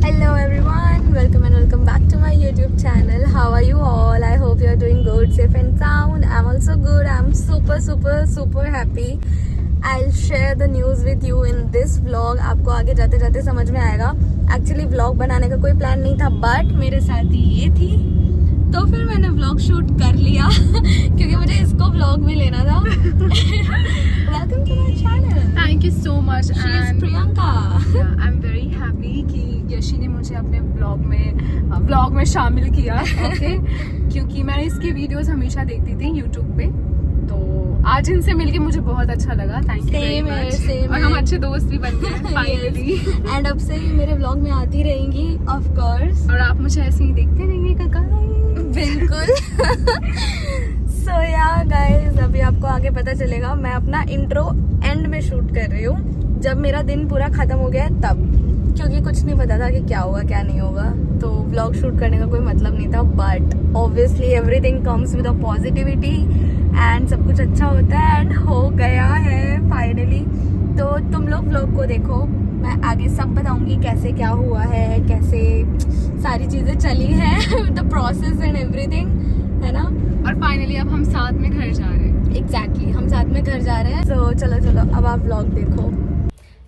Hello everyone, welcome and welcome back to my YouTube channel. How are you all? I hope you are doing good, safe and sound. I'm also good. I'm super happy. I'll share the news with you in this vlog. आपको आगे जाते जाते समझ में आएगा. Actually vlog बनाने का कोई प्लान नहीं था, but मेरे साथ ही ये थी, तो फिर मैंने vlog शूट कर लिया क्योंकि मुझे इसको vlog में लेना था. Welcome to my channel. Thank you so much. She is And Priyanka. yeah, I'm very happy कि यशी ने मुझे अपने ब्लॉग में शामिल किया. Okay? क्योंकि मैं इसकी वीडियोस हमेशा देखती थी YouTube पे, तो आज इनसे मिलके मुझे बहुत अच्छा लगा. Thank you very much. और हम अच्छे दोस्त भी बन गए फाइनली. एंड अब से ही मेरे व्लॉग में आती रहेंगी ऑफ कोर्स. और आप मुझे ऐसे ही देखते रहेंगे काका. बिल्कुल. सो या गाइस, अभी आपको आगे पता चलेगा. मैं अपना इंट्रो एंड में शूट कर रही हूँ, जब मेरा दिन पूरा खत्म हो गया तब, क्योंकि कुछ नहीं पता था कि क्या होगा क्या नहीं होगा, तो व्लॉग शूट करने का कोई मतलब नहीं था. But obviously everything comes with a positivity and सब कुछ अच्छा होता है. एंड हो गया है फाइनली. तो तुम लोग व्लॉग को देखो, मैं आगे सब बताऊंगी कैसे क्या हुआ है, कैसे सारी चीजें चली हैं, द प्रोसेस एंड एवरीथिंग, है ना. और फाइनली अब हम साथ में घर जा रहे हैं. एग्जैक्टली हम साथ में घर जा रहे हैं. तो चलो अब आप व्लॉग देखो.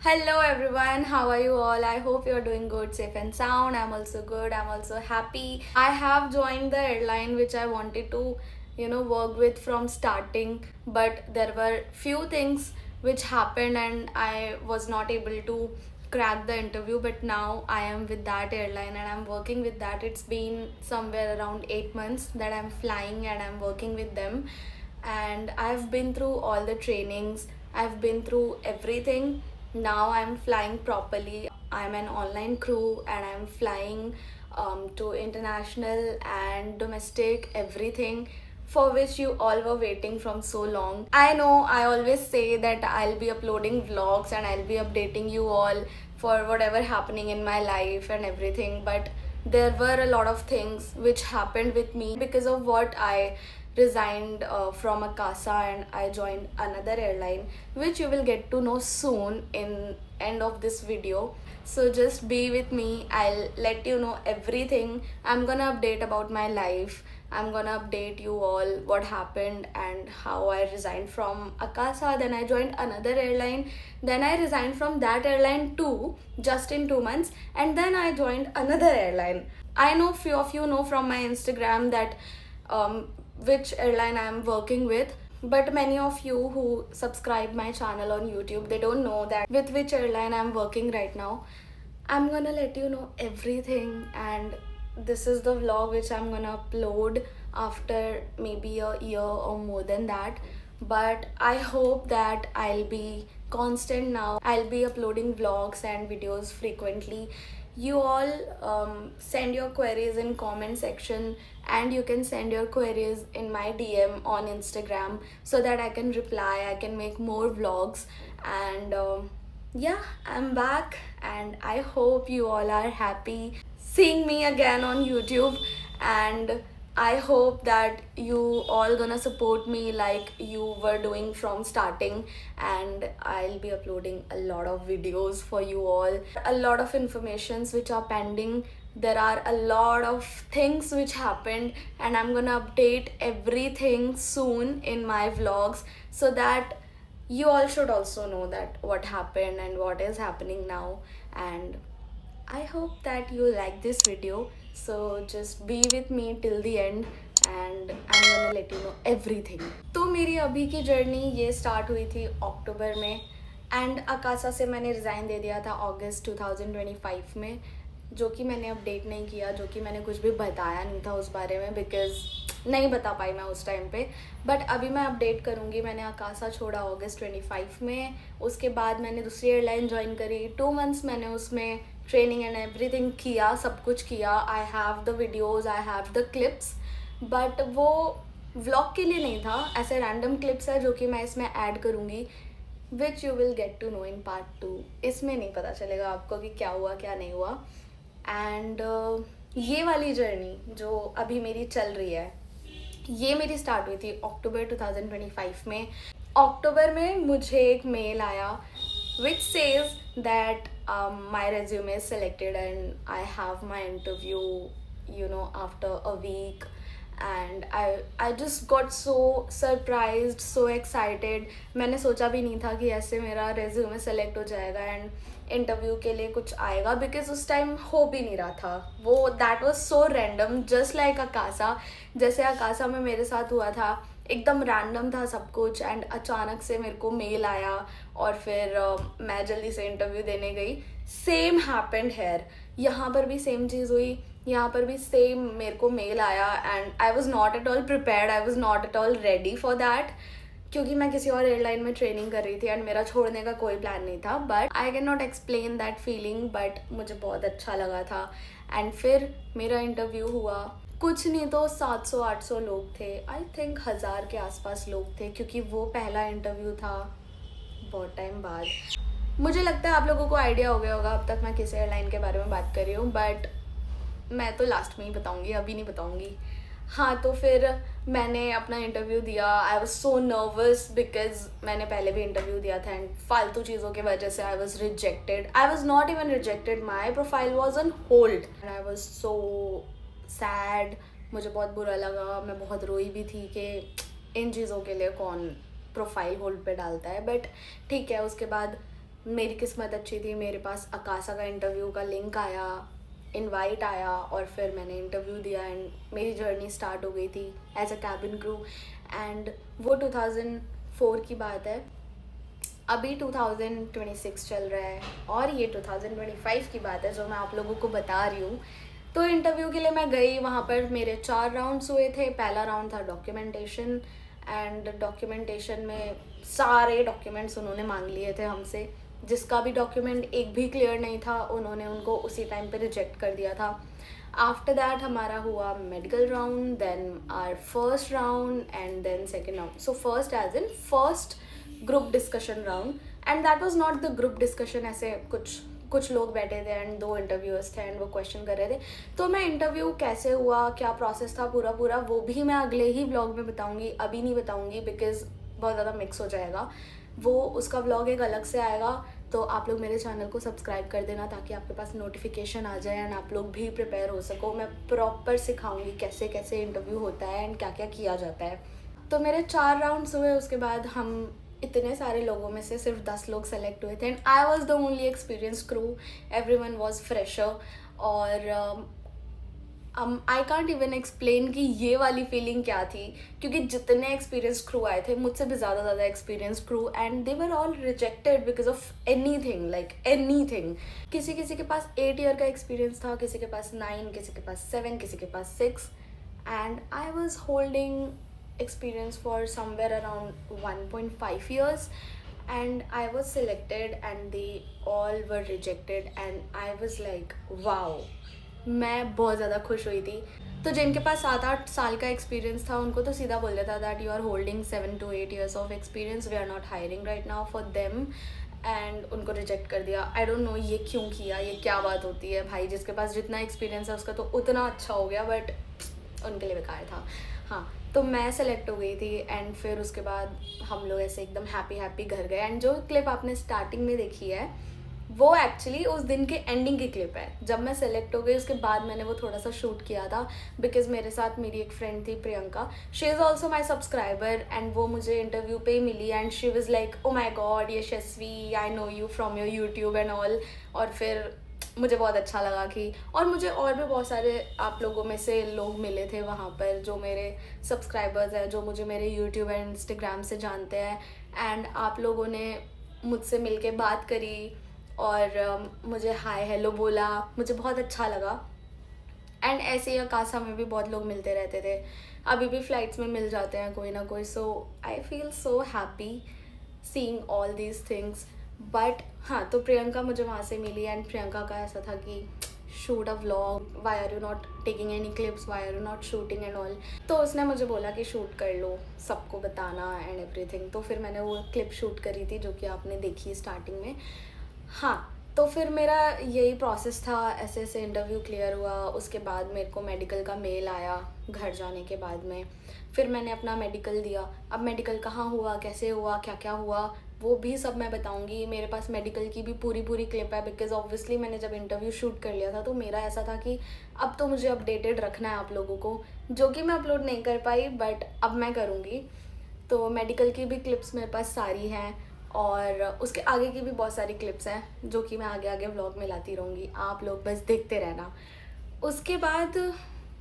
Hello everyone, how are you all? I hope you're doing good, safe and sound. I'm also good. I'm also happy. I have joined the airline which I wanted to, work with from starting, but there were few things which happened and I was not able to crack the interview. But now I am with that airline and I'm working with that. It's been somewhere around 8 months that I'm flying and I'm working with them, and I've been through all the trainings. I've been through everything. Now I'm flying properly. I'm an online crew and I'm flying to international and domestic, everything for which you all were waiting from so long. I know I always say that I'll be uploading vlogs and I'll be updating you all for whatever happening in my life and everything, but there were a lot of things which happened with me because of what I resigned from Akasa and I joined another airline, which you will get to know soon in end of this video. So just be with me. I'll let you know everything. I'm gonna update about my life. I'm gonna update you all what happened and how I resigned from Akasa. Then I joined another airline. Then I resigned from that airline too, just in 2 months. And then I joined another airline. I know few of you know from my Instagram that which airline I am working with, but many of you who subscribe my channel on YouTube, they don't know that with which airline I am working right now. I'm gonna let you know everything, and this is the vlog which I'm gonna upload after maybe a year or more than that. But I hope that I'll be constant now. I'll be uploading vlogs and videos frequently. You all send your queries in comment section, and you can send your queries in my DM on Instagram so that I can reply, I can make more vlogs. And yeah, I'm back and I hope you all are happy seeing me again on YouTube, and I hope that you all gonna support me like you were doing from starting, and I'll be uploading a lot of videos for you all. A lot of informations which are pending. There are a lot of things which happened and I'm gonna update everything soon in my vlogs so that you all should also know that what happened and what is happening now. And I hope that you like this video, so just be with me till the end and I'm gonna let you know everything. तो मेरी अभी की journey ये start हुई थी अक्टूबर में, and Akasa से मैंने रिज़ाइन दे दिया था अगस्त 2025 में, जो कि मैंने अपडेट नहीं किया, जो कि मैंने कुछ भी बताया नहीं था उस बारे में, बिकॉज़ नहीं बता पाई मैं उस टाइम पे. बट अभी मैं अपडेट करूँगी. मैंने अकासा छोड़ा अगस्त 25 में. उसके बाद मैंने दूसरी एयरलाइन ज्वाइन करी. 2 मंथ्स मैंने उसमें ट्रेनिंग एंड एवरीथिंग किया, सब कुछ किया. I have the videos, I have the clips, but वो व्लॉग के लिए नहीं था. ऐसे रैंडम क्लिप्स है जो कि मैं इसमें ऐड करूँगी, which you will get to know in part 2. इसमें नहीं पता चलेगा आपको कि क्या हुआ क्या नहीं हुआ. एंड ये वाली जर्नी जो अभी मेरी चल रही है, ये मेरी स्टार्ट हुई थी अक्टूबर 2025 में. अक्टूबर में मुझे एक मेल आया which says that my resume is selected and I have my interview, you know, after a week. And I just got so surprised, so excited. मैंने सोचा भी नहीं था कि ऐसे मेरा resume select हो जाएगा and इंटरव्यू के लिए कुछ आएगा, बिकॉज उस टाइम हो भी नहीं रहा था वो. That was so random, just like Akasa. जैसे अकासा में मेरे साथ हुआ था, एकदम रैंडम था सब कुछ. एंड अचानक से मेरे को मेल आया और फिर मैं जल्दी से इंटरव्यू देने गई. Same happened here. यहाँ पर भी सेम चीज़ हुई, यहाँ पर भी सेम मेरे को मेल आया. And I was not at all prepared, I was not at all ready for that, क्योंकि मैं किसी और एयरलाइन में ट्रेनिंग कर रही थी एंड मेरा छोड़ने का कोई प्लान नहीं था. But I can not explain that feeling, but मुझे बहुत अच्छा लगा था. एंड फिर मेरा इंटरव्यू हुआ. कुछ नहीं तो 700-800 लोग थे, आई थिंक 1000 के आसपास लोग थे, क्योंकि वो पहला इंटरव्यू था बहुत टाइम बाद. मुझे लगता है आप लोगों को आइडिया हो गया होगा अब तक मैं किस एयरलाइन के बारे में बात कर रही हूँ, बट मैं तो लास्ट में ही बताऊँगी, अभी नहीं बताऊँगी. हाँ, तो फिर मैंने अपना इंटरव्यू दिया. I was so nervous because मैंने पहले भी इंटरव्यू दिया था एंड फालतू चीज़ों की वजह से I was rejected. I was not even rejected, my profile was on hold and I was so sad. मुझे बहुत बुरा लगा, मैं बहुत रोई भी थी कि इन चीज़ों के लिए कौन प्रोफाइल होल्ड पे डालता है. बट ठीक है, उसके बाद मेरी किस्मत अच्छी थी, मेरे पास अकासा का इंटरव्यू का लिंक आया, इनवाइट आया और फिर मैंने इंटरव्यू दिया एंड मेरी जर्नी स्टार्ट हो गई थी as a cabin crew. And वो 2004 की बात है. अभी 2026 चल रहा है और ये 2025 की बात है जो मैं आप लोगों को बता रही हूँ. तो इंटरव्यू के लिए मैं गई. वहाँ पर मेरे 4 राउंड्स हुए थे. पहला राउंड था डॉक्यूमेंटेशन एंड डॉक्यूमेंटेशन में सारे डॉक्यूमेंट्स उन्होंने मांग लिए थे हमसे. जिसका भी डॉक्यूमेंट एक भी क्लियर नहीं था उन्होंने उनको उसी टाइम पे रिजेक्ट कर दिया था. आफ्टर दैट हमारा हुआ medical round, then our first round and then second round. So first as in first group discussion round and that was not the group discussion. ऐसे कुछ लोग बैठे थे एंड 2 इंटरव्यूअर्स थे एंड वो क्वेश्चन कर रहे थे. तो मैं इंटरव्यू कैसे हुआ, क्या प्रोसेस था पूरा वो भी मैं अगले ही ब्लॉग में बताऊँगी, अभी नहीं बताऊँगी बिकॉज बहुत ज़्यादा मिक्स हो जाएगा. वो उसका व्लॉग एक अलग से आएगा, तो आप लोग मेरे चैनल को सब्सक्राइब कर देना ताकि आपके पास नोटिफिकेशन आ जाए एंड आप लोग भी प्रिपेयर हो सको. मैं प्रॉपर सिखाऊंगी कैसे कैसे इंटरव्यू होता है एंड क्या क्या किया जाता है. तो मेरे 4 राउंड्स हुए. उसके बाद हम इतने सारे लोगों में से सिर्फ 10 लोग सेलेक्ट हुए थे and I was the only experience crew. Everyone was fresher. और आई कांट इवन एक्सप्लेन कि ये वाली फीलिंग क्या थी, क्योंकि जितने एक्सपीरियंस क्रू आए थे मुझसे भी ज़्यादा experience crew and they were all rejected because of anything, like anything. किसी के पास 8 ईयर का एक्सपीरियंस था, किसी के पास 9, किसी के पास 7, किसी के पास 6 and I was holding experience for somewhere around 1.5 years and I was selected and they all were rejected and I was like wow. मैं बहुत ज़्यादा खुश हुई थी. तो जिनके पास 7-8 साल का एक्सपीरियंस था उनको तो सीधा बोल देता that you are holding 7 to 8 years of experience, we are not hiring right now for them. And उनको रिजेक्ट कर दिया. आई डोंट नो ये क्यों किया, ये क्या बात होती है भाई. जिसके पास जितना एक्सपीरियंस है उसका तो उतना अच्छा हो गया, बट उनके लिए बेकार था. हाँ, तो मैं सेलेक्ट हो गई थी एंड फिर उसके बाद हम लोग ऐसे एकदम हैप्पी घर गए. एंड जो क्लिप आपने स्टार्टिंग में देखी है वो एक्चुअली उस दिन के एंडिंग की क्लिप है. जब मैं सेलेक्ट हो गई उसके बाद मैंने वो थोड़ा सा शूट किया था बिकॉज मेरे साथ मेरी एक फ्रेंड थी Priyanka. She is also my subscriber and वो मुझे इंटरव्यू पे ही मिली and she was like oh my God Yashasvi, I know you from your YouTube and all. और फिर मुझे बहुत अच्छा लगा कि, और मुझे और भी बहुत सारे आप लोगों में से लोग मिले थे वहाँ पर जो मेरे सब्सक्राइबर्स हैं, जो मुझे मेरे यूट्यूब एंड इंस्टाग्राम से जानते हैं. एंड आप लोगों ने मुझसे मिलके बात करी और मुझे हाय हेलो बोला. मुझे बहुत अच्छा लगा. एंड ऐसे ही अकासा में भी बहुत लोग मिलते रहते थे, अभी भी फ्लाइट्स में मिल जाते हैं कोई ना कोई. So I feel so happy seeing all these things. But हाँ, तो प्रियंका मुझे वहाँ से मिली एंड प्रियंका का ऐसा था कि shoot a vlog, why are you not taking any clips, why are you not shooting and all. तो उसने मुझे बोला कि शूट कर लो, सबको बताना एंड एवरीथिंग. तो फिर मैंने वो क्लिप शूट करी थी जो कि आपने देखी स्टार्टिंग में. हाँ, तो फिर मेरा यही प्रोसेस था. ऐसे ऐसे इंटरव्यू क्लियर हुआ. उसके बाद मेरे को मेडिकल का मेल आया घर जाने के बाद में. फिर मैंने अपना मेडिकल दिया. अब मेडिकल कहाँ हुआ, कैसे हुआ, क्या क्या हुआ, वो भी सब मैं बताऊंगी। मेरे पास मेडिकल की भी पूरी क्लिप है, बिकॉज ऑब्वियसली मैंने जब इंटरव्यू शूट कर लिया था तो मेरा ऐसा था कि अब तो मुझे अपडेटेड रखना है आप लोगों को, जो कि मैं अपलोड नहीं कर पाई, बट अब मैं करूँगी। तो मेडिकल की भी क्लिप्स मेरे पास सारी हैं, और उसके आगे की भी बहुत सारी क्लिप्स हैं जो कि मैं आगे आगे व्लॉग में लाती रहूँगी, आप लोग बस देखते रहना। उसके बाद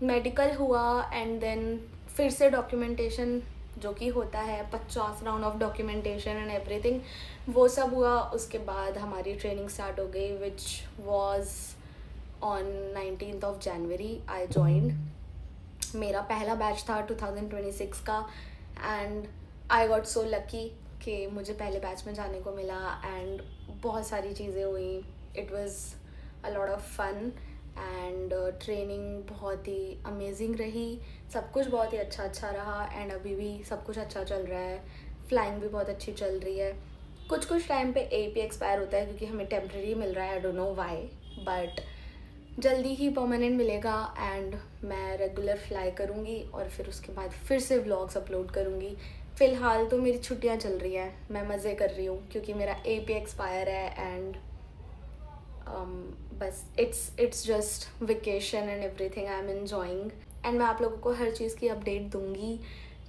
मेडिकल हुआ, एंड देन फिर से डॉक्यूमेंटेशन जो कि होता है 50 round of documentation and everything, वो सब हुआ। उसके बाद हमारी ट्रेनिंग स्टार्ट हो गई, which was on 19th January I joined. मेरा पहला बैच था 2026 का, and I got so lucky कि मुझे पहले बैच में जाने को मिला, एंड बहुत सारी चीज़ें हुई। It was a lot of fun, and training बहुत ही अमेजिंग रही। सब कुछ बहुत ही अच्छा रहा, एंड अभी भी सब कुछ अच्छा चल रहा है। फ्लाइंग भी बहुत अच्छी चल रही है। कुछ टाइम पे AP एक्सपायर होता है क्योंकि हमें टेम्प्रेरी मिल रहा है, I don't know why, but जल्दी ही परमानेंट मिलेगा, एंड मैं रेगुलर फ्लाई करूँगी और फिर उसके बाद फिर से व्लॉग्स अपलोड करूँगी। फ़िलहाल तो मेरी छुट्टियाँ चल रही हैं, मैं मज़े कर रही हूँ क्योंकि मेरा AP एक्सपायर है, एंड बस it's just vacation and everything I am enjoying. And मैं आप लोगों को हर चीज़ की अपडेट दूंगी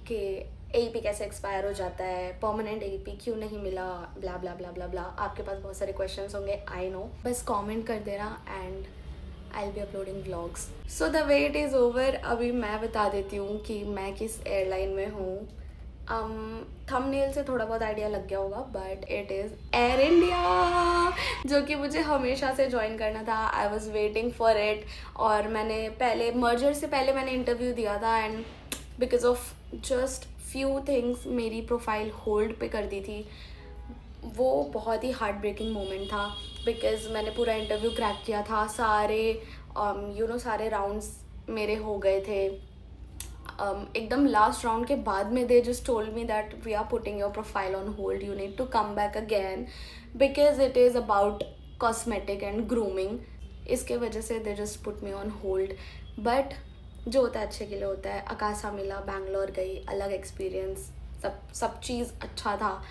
कि AP कैसे एक्सपायर हो जाता है, परमानेंट AP क्यों नहीं मिला, ब्ला ब्ला ब्ला ब्ला ब्ला। आपके पास बहुत सारे क्वेश्चंस होंगे, आई नो, बस कमेंट कर देना, and I will be uploading vlogs. So the wait is over. अभी मैं बता देती हूँ कि मैं किस एयरलाइन में हूँ। थंबनेल से थोड़ा बहुत आइडिया लग गया होगा, but it is air India, जो कि मुझे हमेशा से ज्वाइन करना था। I was waiting for it, और मैंने पहले मर्जर से पहले मैंने इंटरव्यू दिया था, and because of just few things मेरी प्रोफाइल होल्ड पे कर दी थी। वो बहुत ही हार्ट ब्रेकिंग मोमेंट था, बिकॉज मैंने पूरा इंटरव्यू क्रैक किया था, सारे सारे राउंड्स मेरे हो गए थे। एकदम लास्ट राउंड के बाद में they just told me that we are putting your profile on hold, you need to come back again because it is about cosmetic and grooming. इसके वजह से they just put me on hold, but जो होता है अच्छे के लिए होता है। अकासा मिला, बैंगलोर गई, अलग एक्सपीरियंस, सब चीज़ अच्छा था,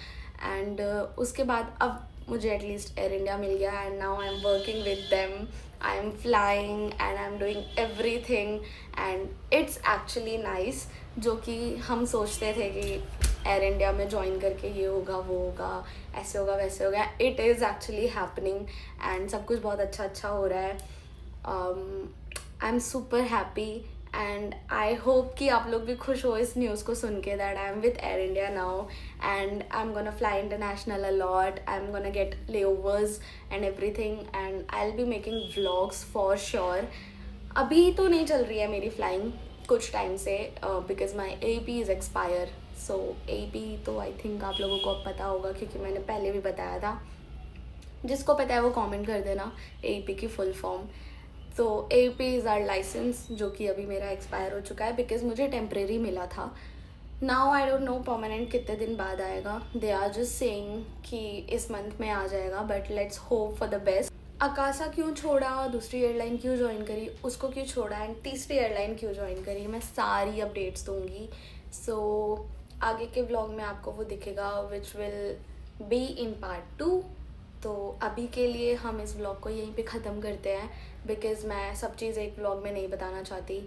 एंड उसके बाद अब मुझे एटलीस्ट एयर इंडिया मिल गया, and now I am working with them, I am flying and I am doing everything, and it's actually nice. जो कि हम सोचते थे कि एयर इंडिया में ज्वाइन करके ये होगा, वो होगा, ऐसे होगा, वैसे होगा, it is actually happening, and सब कुछ बहुत अच्छा हो रहा है। I am super happy, and I hope कि आप लोग भी खुश हो इस न्यूज़ को सुन के, that I am with Air India now, and I am gonna fly international a lot, I am gonna get layovers and everything, and I will be making vlogs for sure. अभी तो नहीं चल रही है मेरी फ्लाइंग कुछ time से, because my AP is expire. So AP तो आई थिंक आप लोगों को अब पता होगा क्योंकि मैंने पहले भी बताया था। जिसको पता है वो कमेंट कर देना AP की फुल फॉर्म। तो AP इज़ आर लाइसेंस, जो कि अभी मेरा एक्सपायर हो चुका है बिकॉज मुझे टेम्प्रेरी मिला था। Now I don't know permanent कितने दिन बाद आएगा, दे आर जस्ट सेइंग कि इस मंथ में आ जाएगा, but let's hope for the best. Akasa क्यों छोड़ा, दूसरी एयरलाइन क्यों ज्वाइन करी, उसको क्यों छोड़ा, एंड तीसरी एयरलाइन क्यों ज्वाइन करी, मैं सारी अपडेट्स दूंगी। सो आगे के व्लॉग में आपको वो दिखेगा, which will be in part 2। तो अभी के लिए हम इस व्लॉग को यहीं पे ख़त्म करते हैं, बिकॉज़ मैं सब चीज़ एक व्लॉग में नहीं बताना चाहती,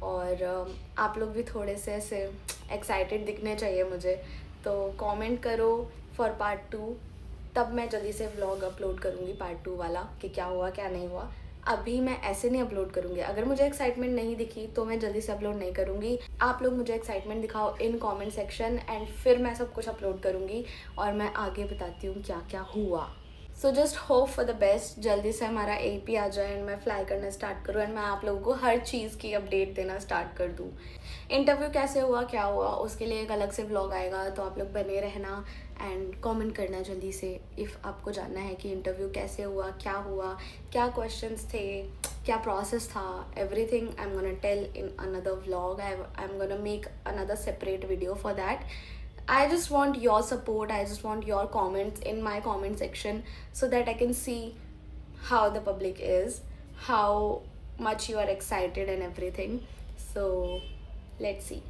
और आप लोग भी थोड़े से ऐसे एक्साइटेड दिखने चाहिए मुझे। तो कमेंट करो फॉर पार्ट 2, तब मैं जल्दी से व्लॉग अपलोड करूँगी पार्ट 2 वाला, कि क्या हुआ क्या नहीं हुआ। अभी मैं ऐसे नहीं अपलोड करूँगी, अगर मुझे एक्साइटमेंट नहीं दिखी तो मैं जल्दी से अपलोड नहीं करूँगी। आप लोग मुझे एक्साइटमेंट दिखाओ इन कमेंट सेक्शन, एंड फिर मैं सब कुछ अपलोड करूँगी और मैं आगे बताती हूँ क्या क्या हुआ। So just hope for the best, जल्दी से हमारा AP आ जाए एंड मैं फ्लाई करना स्टार्ट करूँ, एंड मैं आप लोगों को हर चीज़ की अपडेट देना स्टार्ट कर दूँ। इंटरव्यू कैसे हुआ, क्या हुआ, उसके लिए एक अलग से व्लॉग आएगा, तो आप लोग बने रहना एंड कमेंट करना जल्दी से इफ़ आपको जानना है कि इंटरव्यू कैसे हुआ, क्या क्वेश्चंस थे, क्या प्रोसेस था, everything I am gonna tell in another vlog. I am gonna make another separate video for that. I just want your support, I just want your comments in my comment section so that I can see how the public is, how much you are excited and everything. So let's see.